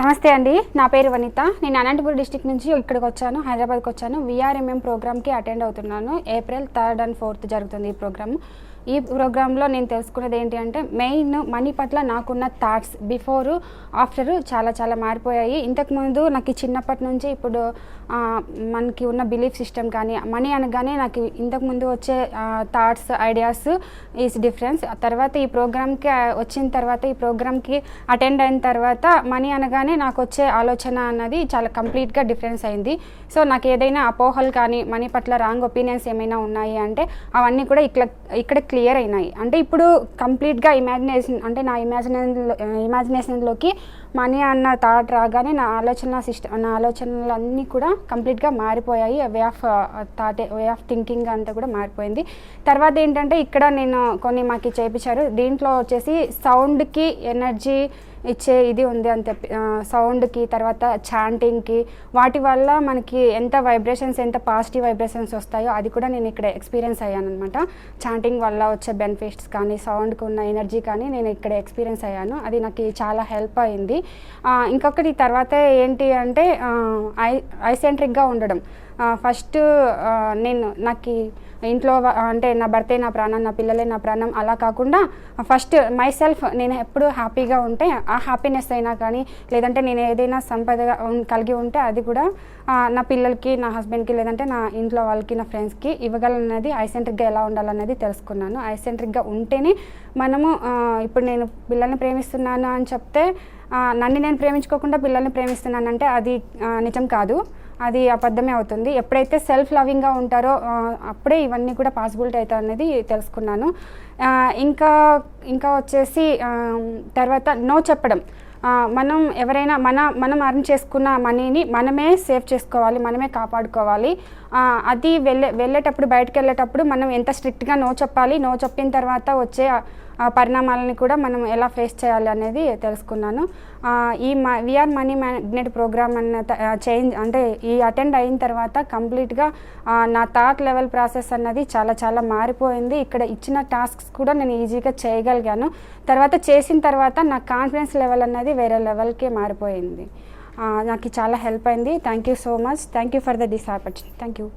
నమస్తే అండి, నా పేరు వనిత. నేను అనంతపురం డిస్ట్రిక్ట్ నుంచి ఇక్కడికి వచ్చాను, హైదరాబాద్కి వచ్చాను. VRMM ప్రోగ్రామ్కి అటెండ్ అవుతున్నాను. ఏప్రిల్ 3rd and 4th జరుగుతుంది ఈ ప్రోగ్రామ్. ఈ ప్రోగ్రాంలో నేను తెలుసుకున్నది ఏంటి అంటే మెయిన్ మనీ పట్ల నాకున్న థాట్స్ బిఫోర్ ఆఫ్టర్ చాలా మారిపోయాయి. ఇంతకుముందు నాకు చిన్నప్పటి నుంచి ఇప్పుడు మనకి ఉన్న బిలీఫ్ సిస్టమ్ కానీ మనీ అనగానే నాకు ఇంతకుముందు వచ్చే థాట్స్ ఐడియాస్ ఈజ్ డిఫరెన్స్. తర్వాత ఈ ప్రోగ్రామ్కి వచ్చిన తర్వాత ఈ ప్రోగ్రామ్కి అటెండ్ అయిన తర్వాత మనీ అనగానే నాకు వచ్చే ఆలోచన అన్నది చాలా కంప్లీట్గా డిఫరెన్స్ అయింది. సో నాకు ఏదైనా అపోహలు కానీ మనీ పట్ల రాంగ్ ఒపీనియన్స్ ఏమైనా ఉన్నాయి అంటే అవన్నీ కూడా ఇక్కడ క్లియర్ అయినాయి. అంటే ఇప్పుడు కంప్లీట్గా ఇమాజినేషన్ అంటే నా ఇమాజినేషన్లోకి మనీ అన్న థాట్ రాగానే నా ఆలోచనలు అన్నీ కూడా కంప్లీట్గా మారిపోయాయి. వే ఆఫ్ థింకింగ్ అంతా కూడా మారిపోయింది. తర్వాత ఏంటంటే ఇక్కడ నేను కొన్ని మాకు చేయించారు. దీంట్లో వచ్చేసి సౌండ్కి ఎనర్జీ ఇచ్చే ఇది ఉంది అని చెప్పి సౌండ్కి తర్వాత చాంటింగ్కి వాటి వల్ల మనకి ఎంత వైబ్రేషన్స్ ఎంత పాజిటివ్ వైబ్రేషన్స్ వస్తాయో అది కూడా నేను ఇక్కడ ఎక్స్పీరియన్స్ అయ్యాను అనమాట. చాంటింగ్ వల్ల వచ్చే బెనిఫిట్స్ కానీ సౌండ్కి ఉన్న ఎనర్జీ కానీ నేను ఇక్కడ ఎక్స్పీరియన్స్ అయ్యాను. అది నాకు చాలా హెల్ప్ అయింది. ఇంకొకటి తర్వాత ఏంటి అంటే ఐ సెంట్రిక్గా ఉండడం. ఫస్ట్ నాకు ఇంట్లో అంటే నా భర్తే నా ప్రాణం, నా పిల్లలే నా ప్రాణం అలా కాకుండా ఫస్ట్ మై సెల్ఫ్ నేను ఎప్పుడు హ్యాపీగా ఉంటే ఆ హ్యాపీనెస్ అయినా కానీ లేదంటే నేను ఏదైనా సంపదగా కలిగి ఉంటే అది కూడా నా పిల్లలకి నా హస్బెండ్కి లేదంటే నా ఇంట్లో వాళ్ళకి నా ఫ్రెండ్స్కి ఇవ్వగలనేది ఐ సెంట్రిక్గా ఎలా ఉండాలనేది తెలుసుకున్నాను. ఐ సెంట్రిక్గా ఉంటేనే మనము ఇప్పుడు నేను పిల్లల్ని ప్రేమిస్తున్నాను అని చెప్తే నన్ను నేను ప్రేమించుకోకుండా పిల్లల్ని ప్రేమిస్తున్నానంటే అది నిజం కాదు, అది అబద్ధమే అవుతుంది. ఎప్పుడైతే సెల్ఫ్ లవింగ్గా ఉంటారో అప్పుడే ఇవన్నీ కూడా పాసిబిలిటీ అవుతాయి అనేది తెలుసుకున్నాను. ఇంకా వచ్చేసి తర్వాత నో చెప్పడం. మనం ఎవరైనా మనం అర్న్ చేసుకున్న మనీని మనమే సేవ్ చేసుకోవాలి, మనమే కాపాడుకోవాలి. అది వెళ్ళేటప్పుడు బయటకు వెళ్ళేటప్పుడు మనం ఎంత స్ట్రిక్ట్గా నో చెప్పాలి, నో చెప్పిన తర్వాత వచ్చే పరిణామాలని కూడా మనం ఎలా ఫేస్ చేయాలి అనేది తెలుసుకున్నాను. ఈ VR మనీ మ్యాగ్నెట్ ప్రోగ్రామ్ అన్న చేంజ్ అంటే ఈ అటెండ్ అయిన తర్వాత కంప్లీట్గా నా థాట్ లెవెల్ ప్రాసెస్ అన్నది చాలా మారిపోయింది. ఇక్కడ ఇచ్చిన టాస్క్స్ కూడా నేను ఈజీగా చేయగలిగాను. తర్వాత చేసిన తర్వాత నా కాన్ఫిడెన్స్ లెవెల్ అన్నది వేరే లెవెల్కే మారిపోయింది. నాకు చాలా హెల్ప్ అయింది. Thank you so much. Thank you for this opportunity. Thank you.